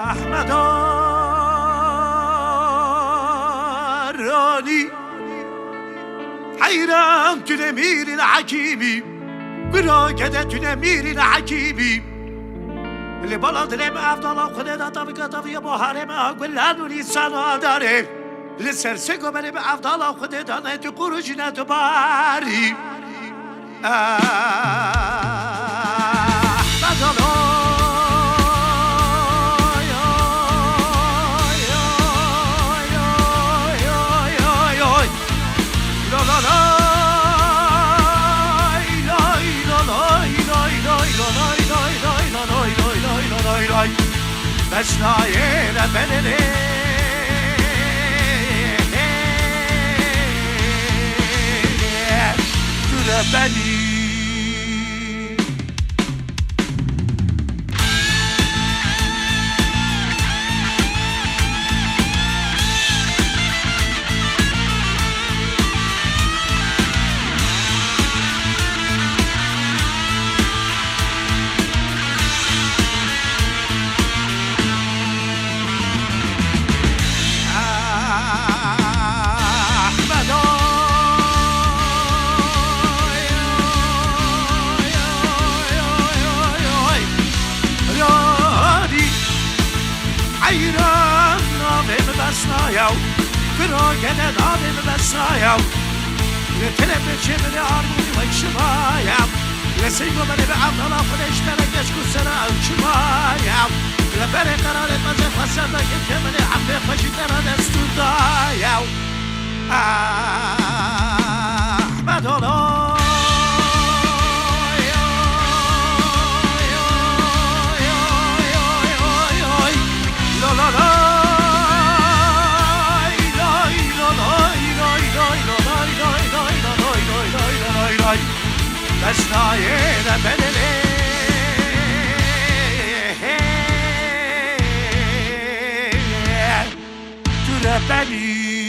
احمد رانی حیران تو نمیرین حکیمی براکده تو نمیرین حکیمی اللي بلد ريم افضل خدنا طبقه طبيعه بحرم اقبل ونيسان داره لسرسكو بريم افضل خدنا نت قروجنا تباري Besnaye de benene Tüle beni حیران نامم بسنایم براکنه نامم بسنایم لتنه بچه من آرمونی و اکشمایم لسیگو منی به عبدالله خودش برگش کسنه اوچمایم لبره قرارت مزه خواستم بگیم که منی عمه خوشی درا دستو دایم احمد الله Besnaye de benene Tüle beni